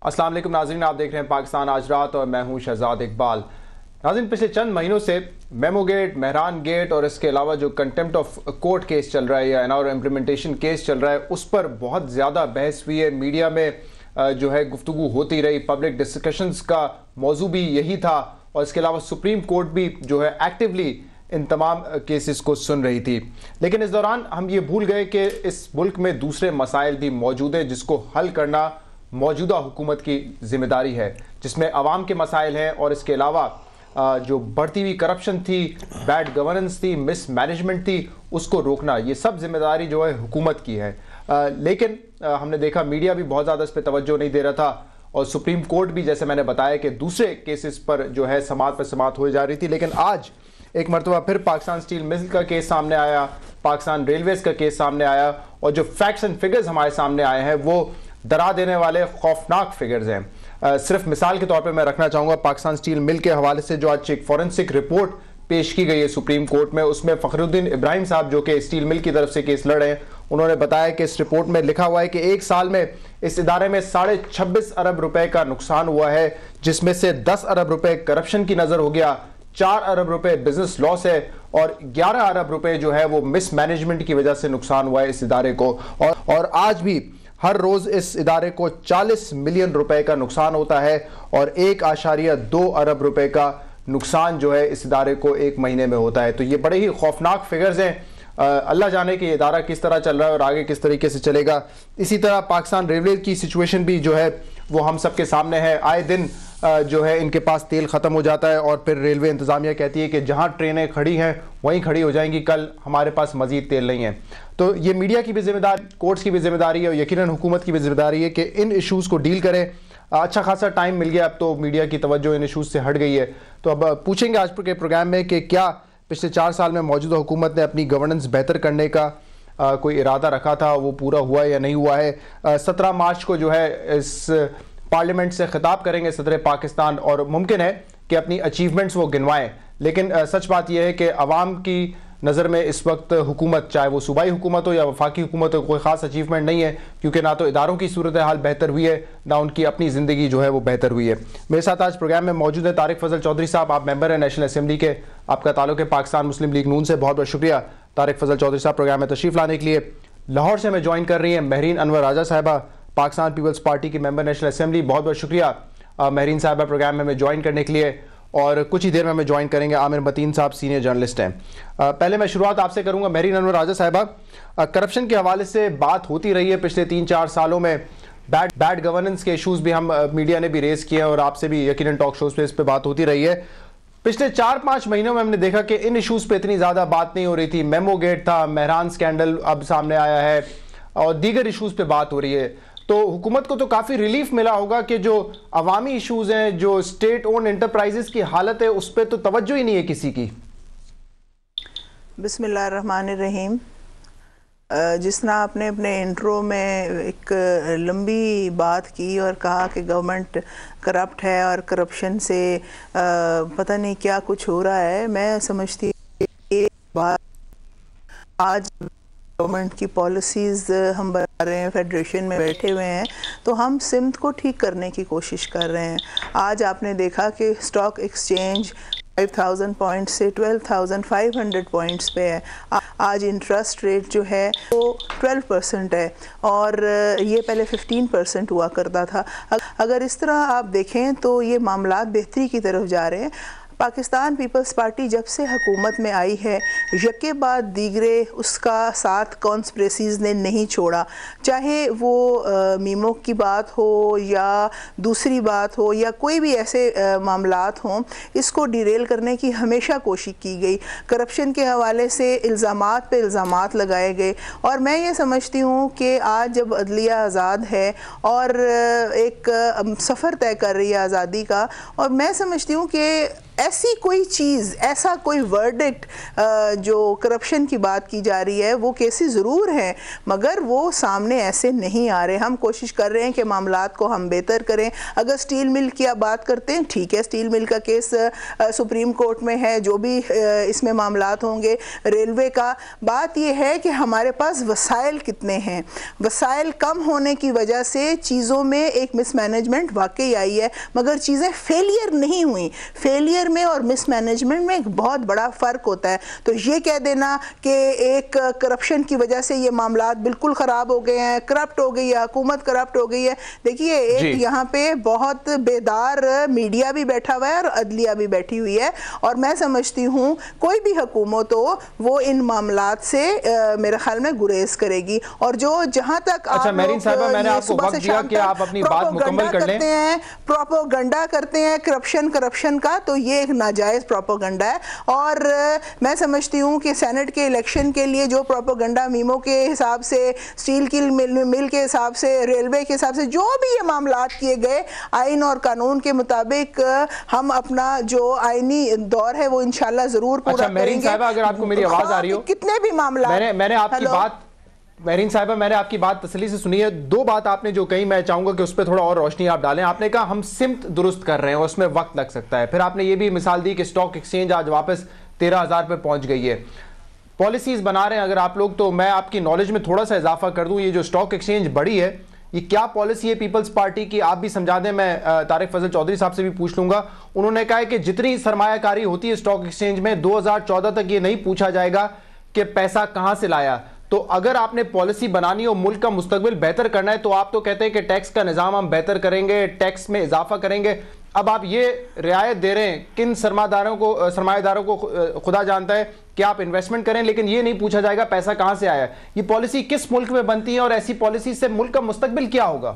अस्सलाम वालेकुम नाज़रीन, आप देख रहे हैं पाकिस्तान आज रात और मैं हूं शहजाद इकबाल। नाज़रीन, पिछले चंद महीनों से मेमो गेट, मेहरान गेट और इसके अलावा जो कंटेम्प्ट ऑफ कोर्ट केस चल रहा है या एनआर इम्प्लीमेंटेशन केस चल रहा है, उस पर बहुत ज़्यादा बहस हुई है। मीडिया में जो है गुफ्तगू होती रही, पब्लिक डिस्कशंस का मौजू भी यही था और इसके अलावा सुप्रीम कोर्ट भी जो है एक्टिवली इन तमाम केसेस को सुन रही थी। लेकिन इस दौरान हम ये भूल गए कि इस मुल्क में दूसरे मसाइल भी मौजूद हैं जिसको हल करना मौजूदा हुकूमत की जिम्मेदारी है, जिसमें अवाम के मसाइल हैं और इसके अलावा जो बढ़ती हुई करप्शन थी, बैड गवर्नेंस थी, मिस मैनेजमेंट थी, उसको रोकना, ये सब जिम्मेदारी जो है हुकूमत की है। लेकिन हमने देखा मीडिया भी बहुत ज़्यादा इस पर तवज्जो नहीं दे रहा था और सुप्रीम कोर्ट भी, जैसे मैंने बताया, कि दूसरे केसेस पर जो है समात पर समात हो जा रही थी। लेकिन आज एक मरतबा फिर पाकिस्तान स्टील मिल का केस सामने आया, पाकिस्तान रेलवेज़ का केस सामने आया और जो फैक्ट्स एंड फिगर्स हमारे सामने आए हैं वो डरा देने वाले खौफनाक फिगर्स हैं। सिर्फ मिसाल के तौर पे मैं रखना चाहूँगा पाकिस्तान स्टील मिल के हवाले से जो आज एक फॉरेंसिक रिपोर्ट पेश की गई है सुप्रीम कोर्ट में, उसमें फ़खरुद्दीन इब्राहिम साहब जो कि स्टील मिल की तरफ से केस लड़ रहे हैं, उन्होंने बताया कि इस रिपोर्ट में लिखा हुआ है कि एक साल में इस इदारे में 26.5 अरब रुपए का नुकसान हुआ है, जिसमें से 10 अरब रुपए करप्शन की नज़र हो गया, 4 अरब रुपए बिजनेस लॉस है और 11 अरब रुपए जो है वो मिस मैनेजमेंट की वजह से नुकसान हुआ है इस इदारे को। और आज भी हर रोज इस इदारे को 40 मिलियन रुपए का नुकसान होता है और 1.2 अरब रुपए का नुकसान जो है इस इदारे को एक महीने में होता है। तो ये बड़े ही खौफनाक फिगर्स हैं। अल्लाह जाने कि ये इदारा किस तरह चल रहा है और आगे किस तरीके से चलेगा। इसी तरह पाकिस्तान रेलवे की सिचुएशन भी जो है वो हम सबके सामने है। आए दिन जो है इनके पास तेल ख़त्म हो जाता है और फिर रेलवे इंतज़ामिया कहती है कि जहां ट्रेनें खड़ी हैं वहीं खड़ी हो जाएंगी, कल हमारे पास मज़ीद तेल नहीं है। तो ये मीडिया की भी जिम्मेदारी, कोर्ट्स की भी जिम्मेदारी है और यकीनन हुकूमत की भी जिम्मेदारी है कि इन इशूज़ को डील करें। अच्छा खासा टाइम मिल गया, अब तो मीडिया की तवज्जो इन इशूज़ से हट गई है। तो अब पूछेंगे आज के प्रोग्राम में कि क्या पिछले 4 साल में मौजूदा हुकूमत ने अपनी गवर्नेंस बेहतर करने का कोई इरादा रखा था, वो पूरा हुआ या नहीं हुआ है। 17 मार्च को जो है इस पार्लियामेंट से खिताब करेंगे सदर पाकिस्तान और मुमकिन है कि अपनी अचीवमेंट्स वो गिनवाएं। लेकिन सच बात यह है कि अवाम की नज़र में इस वक्त हुकूमत, चाहे वो सूबाई हुकूमत हो या वफाकी हुकूमत हो, कोई ख़ास अचीवमेंट नहीं है, क्योंकि ना तो इदारों की सूरत हाल बेहतर हुई है, ना उनकी अपनी ज़िंदगी जो है वो बेहतर हुई है। मेरे साथ आज प्रोग्राम में मौजूद है तारिक फजल चौधरी साहब। आप मेंबर हैं नेशनल असम्बली के, आपका ताल्लुक है पाकिस्तान मुस्लिम लीग नून से। बहुत बहुत शुक्रिया तारिक फजल चौधरी साहब प्रोग्राम में तशरीफ़ लाने के लिए। लाहौर से हमें ज्वाइन कर रही हैं महरीन अनवर राजा साहिबा, पाकिस्तान पीपल्स पार्टी की मेंबर नेशनल असम्बली। बहुत बहुत शुक्रिया महरीन साहिबा प्रोग्राम में हमें ज्वाइन करने के लिए। और कुछ ही देर में हमें ज्वाइन करेंगे आमिर मतीन साहब, सीनियर जर्नलिस्ट हैं। पहले मैं शुरुआत आपसे करूंगा महरीन अनवर राजा साहिबा। करप्शन के हवाले से बात होती रही है पिछले 3-4 सालों में। बैड गवर्नेंस के इशूज़ भी हम मीडिया ने भी रेस किए हैं और आपसे भी यकीनन टॉक शोज़ पे इस पर बात होती रही है। पिछले 4-5 महीनों में हमने देखा कि इन इशूज़ पे इतनी ज़्यादा बात नहीं हो रही थी। मेमो गेट था, मेहरान स्कैंडल अब सामने आया है और दीगर इशूज़ पे बात हो रही है। तो हुकूमत को तो काफ़ी रिलीफ मिला होगा कि जो अवामी इशूज़ हैं, जो स्टेट ओन एंटरप्राइजेस की हालत है, उस पर तो तवज्जो ही नहीं है किसी की। बिस्मिल्लाहिर्रहमानिर्रहीम। जिस तरह आपने अपने इंट्रो में एक लंबी बात की और कहा कि गवर्नमेंट करप्ट है और करप्शन से पता नहीं क्या कुछ हो रहा है, मैं समझती बात आज गवर्नमेंट की पॉलिसीज़ हम बता रहे हैं, फेडरेशन में बैठे हुए हैं, तो हम सिमत को ठीक करने की कोशिश कर रहे हैं। आज आपने देखा कि स्टॉक एक्सचेंज 5000 पॉइंट से 12,500 पॉइंट्स पे है। आज इंटरेस्ट रेट जो है वो 12% है और ये पहले 15% हुआ करता था। अगर इस तरह आप देखें तो ये मामलात बेहतरी की तरफ जा रहे हैं। पाकिस्तान पीपल्स पार्टी जब से हुकूमत में आई है, यके बाद दीगरे उसका साथ कॉन्स्पिरेसीज़ ने नहीं छोड़ा, चाहे वो मीमो की बात हो या दूसरी बात हो या कोई भी ऐसे मामलात हों, इसको डिरेल करने की हमेशा कोशिश की गई। करप्शन के हवाले से इल्ज़ामात पे इल्ज़ामात लगाए गए और मैं ये समझती हूँ कि आज जब अदलिया आज़ाद है और एक सफ़र तय कर रही है आज़ादी का, और मैं समझती हूँ कि ऐसी कोई चीज़, ऐसा कोई वर्डिक्ट जो करप्शन की बात की जा रही है, वो केसेस ज़रूर हैं मगर वो सामने ऐसे नहीं आ रहे। हम कोशिश कर रहे हैं कि मामलात को हम बेहतर करें। अगर स्टील मिल की आप बात करते हैं, ठीक है, स्टील मिल का केस सुप्रीम कोर्ट में है, जो भी इसमें मामलात होंगे। रेलवे का बात यह है कि हमारे पास वसाइल कितने हैं। वसाइल कम होने की वजह से चीज़ों में एक मिसमैनेजमेंट वाकई आई है, मगर चीज़ें फेलियर नहीं हुई। फेलियर में और मिसमैनेजमेंट में एक बहुत बड़ा फ़र्क होता है। तो ये कह देना कि एक करप्शन की वजह से ये मामलात बिल्कुल ख़राब हो गए हैं, करप्ट हो गई है, हुकूमत करप्ट हो गई है। देखिए, एक यहाँ पे बहुत बेदार मीडिया भी बैठा हुआ है और अदलिया भी बैठी हुई है, और मैं समझती हूँ कोई भी हुकूमत हो वो इन मामलात से मेरे ख्याल में गुरेज करेगी। और जो जहाँ तक अच्छा मेरीन साहिबा, मैंने आपको वक्त दिया कि आप अपनी बात मुकम्मल कर लें। प्रोपोगंडा करते हैं करप्शन का, तो ये एक नाजायज़ प्रोपोगंडा है। और मैं समझती हूँ कि सेनेट के इलेक्शन के लिए जो प्रोपोगंडा मीमो के हिसाब से, स्टील की मिल के हिसाब से, रेलवे के हिसाब से जो भी ये मामलात किए गए, आइन और कानून के मुताबिक हम अपना जो आइनी दौर है वो इंशाल्लाह ज़रूर पूरा करेंगे। अगर आपको मेरी आवाज़ आ रही हो, कितने भी मामला, मैंने आपकी बात, मेरीन साहिबा, मैंने आपकी बात तसल्ली से सुनी है। दो बात आपने जो कही, मैं चाहूंगा कि उस पर थोड़ा और रोशनी आप डालें। आपने कहा हम सिमत दुरुस्त कर रहे हैं और उसमें वक्त लग सकता है। फिर आपने ये भी मिसाल दी कि स्टॉक एक्सचेंज आज वापस 13,000 पे पहुंच गई है। पॉलिसीज बना रहे हैं अगर आप लोग, तो मैं आपकी नॉलेज में थोड़ा सा इजाफा कर दूं। ये जो स्टॉक एक्सचेंज बढ़ी है, ये क्या पॉलिसी है पीपल्स पार्टी की, आप भी समझा दें। मैं तारिक फजल चौधरी साहब से भी पूछ लूंगा। उन्होंने कहा है कि जितनी सरमायाकारी होती है स्टॉक एक्सचेंज में, 2014 तक ये नहीं पूछा जाएगा कि पैसा कहां से लाया। तो अगर आपने पॉलिसी बनानी और मुल्क का मुस्तकबिल बेहतर करना है, तो आप तो कहते हैं कि टैक्स का निज़ाम हम बेहतर करेंगे, टैक्स में इजाफा करेंगे। अब आप ये रियायत दे रहे हैं किन सरमायादारों को खुदा जानता है कि आप इन्वेस्टमेंट करें, लेकिन ये नहीं पूछा जाएगा पैसा कहां से आया। ये पॉलिसी किस मुल्क में बनती है और ऐसी पॉलिसी से मुल्क का मुस्तकबिल क्या होगा?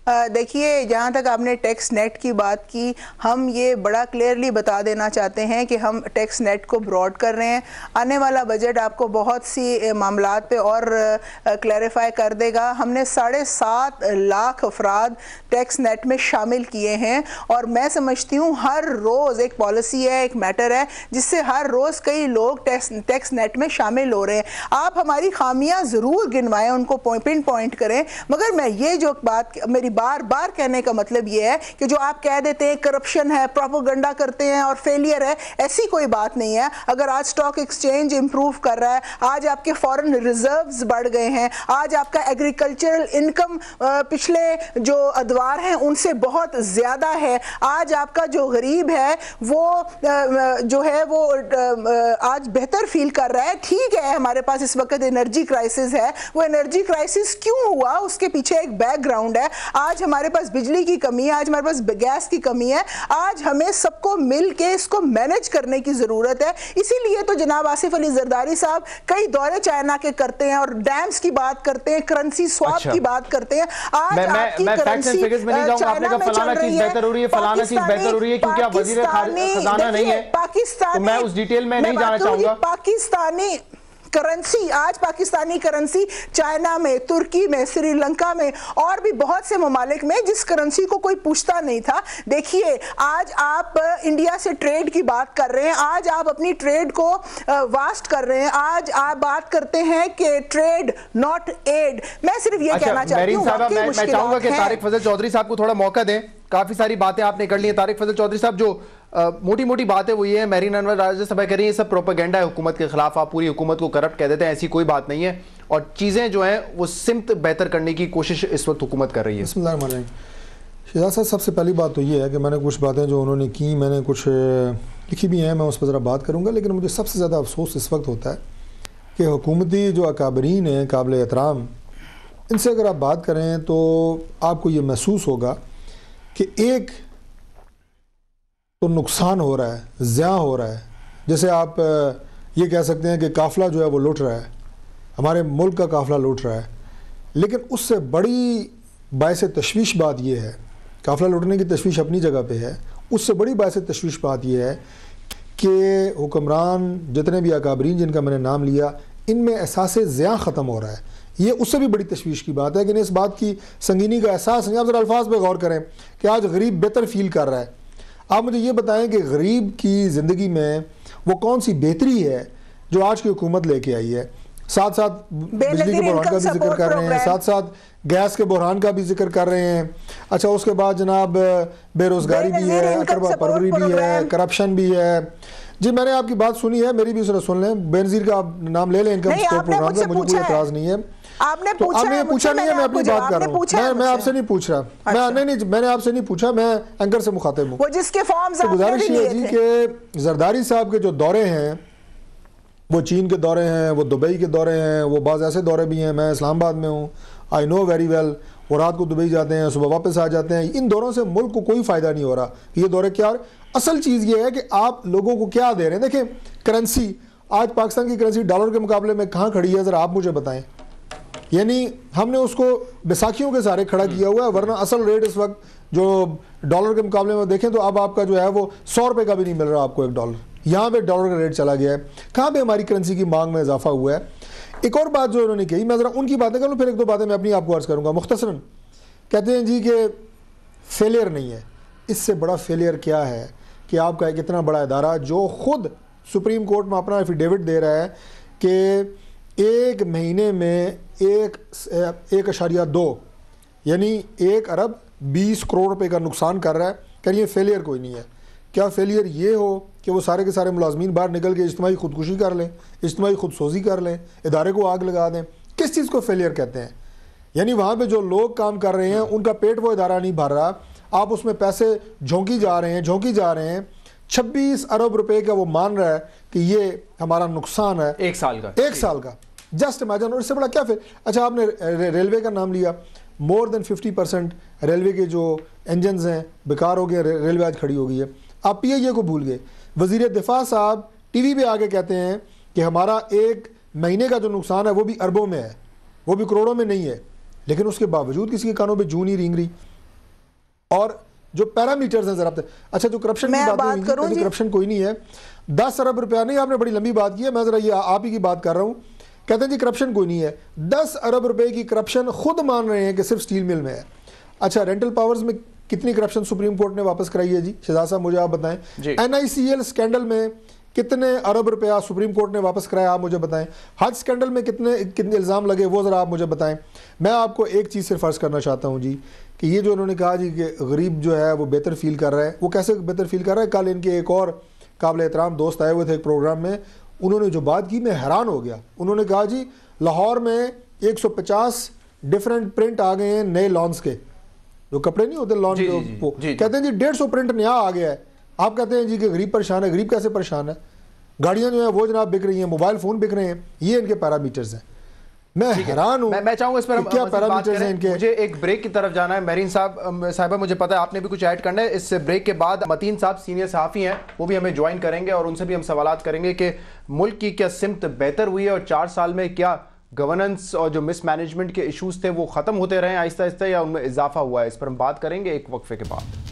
देखिए, जहाँ तक आपने टैक्स नेट की बात की, हम ये बड़ा क्लियरली बता देना चाहते हैं कि हम टैक्स नेट को ब्रॉड कर रहे हैं। आने वाला बजट आपको बहुत सी मामलात पे और क्लैरिफाई कर देगा। हमने 7.5 लाख अफराद टैक्स नेट में शामिल किए हैं, और मैं समझती हूँ हर रोज़ एक पॉलिसी है, एक मैटर है, जिससे हर रोज़ कई लोग टैक्स नेट में शामिल हो रहे हैं। आप हमारी खामियाँ ज़रूर गिनवाएं, उनको पिन पॉइंट करें, मगर मैं ये जो बात मेरी बार बार कहने का मतलब ये है कि जो आप कह देते हैं करप्शन है, प्रोपोगंडा करते हैं और फेलियर है, ऐसी कोई बात नहीं है। अगर आज स्टॉक एक्सचेंज इंप्रूव कर रहा है, आज आपके फॉरेन रिजर्व्स बढ़ गए हैं, आज आपका एग्रीकल्चरल इनकम पिछले जो अदवार हैं उनसे बहुत ज़्यादा है, आज आपका जो गरीब है वो जो है वो आज बेहतर फील कर रहा है। ठीक है, हमारे पास इस वक्त एनर्जी क्राइसिस है, वो एनर्जी क्राइसिस क्यों हुआ उसके पीछे एक बैकग्राउंड है। आज हमारे पास बिजली की कमी है, आज हमारे पास गैस की कमी है, आज हमें सबको मिल के इसको मैनेज करने की ज़रूरत है। इसीलिए तो जनाब आसिफ अली जरदारी साहब कई दौरे चाइना के करते हैं और डैम्स की बात करते हैं, करेंसी स्वैप की बात करते हैं। आज आपकी करेंसी चाइना में चल रही है, क्योंकि आप वजीर खजाना नहीं है, पाकिस्तानी, मैं उस डिटेल में नहीं जाना चाहूंगा। पाकिस्तानी करेंसी, आज पाकिस्तानी करेंसी चाइना में, तुर्की में, श्रीलंका में और भी बहुत से ममालिक में जिस करेंसी को कोई पूछता नहीं था। देखिए, आज आप इंडिया से ट्रेड की बात कर रहे हैं, आज आप अपनी ट्रेड को वास्ट कर रहे हैं, आज आप बात करते हैं कि ट्रेड नॉट एड। मैं सिर्फ ये कहना चाहती हूँ, मैं चाहूंगा कि तारिक फजल चौधरी साहब को थोड़ा मौका दें। काफी सारी बातें आपने कर ली हैं तारिक फजल चौधरी साहब। जो मोटी मोटी बात है वो ये है, मेरीन अनवर राज्यसभा कह रही है ये सब प्रोपेगेंडा है हुकूमत के खिलाफ, आप पूरी हुकूमत को करप्ट कह देते हैं, ऐसी कोई बात नहीं है, और चीज़ें जो हैं वो सिमत बेहतर करने की कोशिश इस वक्त हुकूमत कर रही है। शहजाद साहब, सबसे पहली बात तो ये है कि मैंने कुछ बातें जो उन्होंने की, मैंने कुछ लिखी भी हैं, मैं उस पर ज़रा बात करूँगा, लेकिन मुझे सबसे ज़्यादा अफसोस इस वक्त होता है कि हुकूमती जो अकाबरीन हैं, काबिल एहतराम, इनसे अगर आप बात करें तो आपको ये महसूस होगा कि एक तो नुकसान हो रहा है, ज़िया हो रहा है। जैसे आप ये कह सकते हैं कि काफ़िला जो है वो लुट रहा है, हमारे मुल्क का काफ़िला लुट रहा है, लेकिन उससे बड़ी बायस तशवीश बात यह है, काफ़िला लुटने की तशवीश अपनी जगह पे है, उससे बड़ी बायस तशवीश बात यह है कि हुक्मरान जितने भी अकाबरीन जिनका मैंने नाम लिया, इनमें एहसास ज़िया ख़त्म हो रहा है। ये उससे भी बड़ी तशवीश की बात है कि इस बात की संगीनी का एहसास नहीं। आप ज़रा अल्फाज पर गौर करें कि आज गरीब बेहतर फील कर रहा है, आप मुझे ये बताएं कि गरीब की ज़िंदगी में वो कौन सी बेहतरी है जो आज की हुकूमत लेके आई है। साथ साथ बिजली के बहरान का भी जिक्र कर रहे हैं, साथ साथ गैस के बहरान का भी जिक्र कर रहे हैं। अच्छा, उसके बाद जनाब बेरोजगारी भी है, अकरबा परवरी भी है, करप्शन भी है। जी, मैंने आपकी बात सुनी है, मेरी भी जरा सुन लें। बेनजीर का आप नाम ले लें इनकम सपोर्ट प्रोग्राम का, मुझे कोई एतराज नहीं है। आपने तो आपने पूछा नहीं है, मैं अपनी बात कर रहा हूँ। मैं आपसे नहीं पूछ रहा, मैंने आपसे नहीं पूछा, मैं एंकर से मुखातिब हूँ। वो जिसके फॉर्म्स तो गुजारिश ये है जी कि जरदारी साहब के जो दौरे हैं, वो चीन के दौरे हैं, वो दुबई के दौरे हैं, वो बाज़ ऐसे दौरे भी हैं। मैं इस्लामाबाद में हूँ, आई नो वेरी वेल। वो रात को दुबई जाते हैं, सुबह वापस आ जाते हैं। इन दौरों से मुल्क को कोई फ़ायदा नहीं हो रहा। ये दौरे क्या, असल चीज़ ये है कि आप लोगों को क्या दे रहे हैं। देखें, करेंसी आज पाकिस्तान की करेंसी डॉलर के मुकाबले में कहाँ खड़ी है, ज़रा आप मुझे बताएं। यानी हमने उसको बैसाखियों के सहारे खड़ा किया हुआ है, वरना असल रेट इस वक्त जो डॉलर के मुकाबले में देखें तो अब आपका जो है वो 100 रुपये का भी नहीं मिल रहा आपको एक डॉलर। यहाँ पे डॉलर का रेट चला गया है। कहाँ पे हमारी करेंसी की मांग में इजाफा हुआ है। एक और बात जो उन्होंने कही, मैं ज़रा उनकी बातें करूँ, फिर एक दो बातें मैं अपनी आपको अर्ज़ करूँगा मुख्तसरन। कहते हैं जी कि फेलियर नहीं है। इससे बड़ा फेलियर क्या है कि आपका एक इतना बड़ा इदारा जो खुद सुप्रीम कोर्ट में अपना एफिडेविट दे रहा है कि एक महीने में 1.2 यानी 1 अरब 20 करोड़ रुपए का नुकसान कर रहा है। कहीं फेलियर कोई नहीं है। क्या फेलियर ये हो कि वो सारे के सारे मुलाजमीन बाहर निकल के इज्तिमाई खुदकुशी कर लें, इज्तिमाई खुदसोजी कर लें, इदारे को आग लगा दें? किस चीज़ को फेलियर कहते हैं? यानी वहाँ पे जो लोग काम कर रहे हैं उनका पेट वो इदारा नहीं भर रहा, आप उसमें पैसे झोंकी जा रहे हैं। 26 अरब रुपए का वो मान रहा है कि ये हमारा नुकसान है एक साल का। Just imagine. और इससे बड़ा क्या फिर। अच्छा, आपने रेलवे का नाम लिया, मोर देन 50% रेलवे के जो इंजन हैं बेकार हो गए, रेलवे आज खड़ी हो गई है। आप PIA को भूल गए। वज़ीर दिफा साहब टीवी पे आके कहते हैं कि हमारा एक महीने का जो नुकसान है वो भी अरबों में है, वो भी करोड़ों में नहीं है। लेकिन उसके बावजूद किसी के कानों पे जूं नहीं रेंग रही। और जो पैरामीटर्स हैं जरा, अच्छा जो करप्शन की बात करूं, करप्शन कोई नहीं है। 10 अरब रुपया नहीं, आपने बड़ी लंबी बात की है, मैं जरा ये आप ही की बात कर रहा हूँ। कहते हैं जी करप्शन कोई नहीं है। 10 अरब रुपए की करप्शन खुद मान रहे हैं कि सिर्फ स्टील मिल में है। अच्छा, रेंटल पावर्स में कितनी करप्शन सुप्रीम कोर्ट ने वापस कराई है जी? शहजाद साहब मुझे आप बताएं। NICL स्कैंडल में कितने अरब रुपया सुप्रीम कोर्ट ने वापस कराया, आप मुझे बताएं। हज स्कैंडल में कितने इल्ज़ाम लगे, वो ज़रा आप मुझे बताएं। मैं आपको एक चीज़ सिर्फ अर्ज़ करना चाहता हूँ जी कि ये जो उन्होंने कहा जी कि गरीब जो है वो बेहतर फील कर रहा है, वो कैसे बेहतर फील कर रहा है? कल इनके एक और काबिल एहतराम दोस्त आए हुए थे एक प्रोग्राम में, उन्होंने जो बात की मैं हैरान हो गया। उन्होंने कहा जी लाहौर में 150 डिफरेंट प्रिंट आ गए हैं नए लॉन्स के, जो कपड़े नहीं होते लॉन, कहते हैं जी 150 प्रिंट नया आ गया है। आप कहते हैं जी कि गरीब परेशान है। गरीब कैसे परेशान है? गाड़ियां जो है वो जनाब बिक रही हैं, मोबाइल फ़ोन बिक रहे हैं। ये इनके पैरामीटर्स हैं। मैं हैरान हूँ। मैं चाहूंगा इस पर क्या पैरामीटर्स हैं इनके। मुझे एक ब्रेक की तरफ जाना है। मेरीन साहिबा, मुझे पता है आपने भी कुछ ऐड करना है। इस ब्रेक के बाद मतीन साहब सीनियर सहाफ़ी हैं, वो भी हमें ज्वाइन करेंगे और उनसे भी हम सवालात करेंगे कि मुल्क की क्या सिमत बेहतर हुई है और 4 साल में क्या गवर्नेंस और जो मिसमैनेजमेंट के इशूज़ थे वो ख़त्म होते रहे आहिस्ता आहिस्ता या उनमें इजाफा हुआ है। इस पर हम बात करेंगे एक वक्फे के बाद।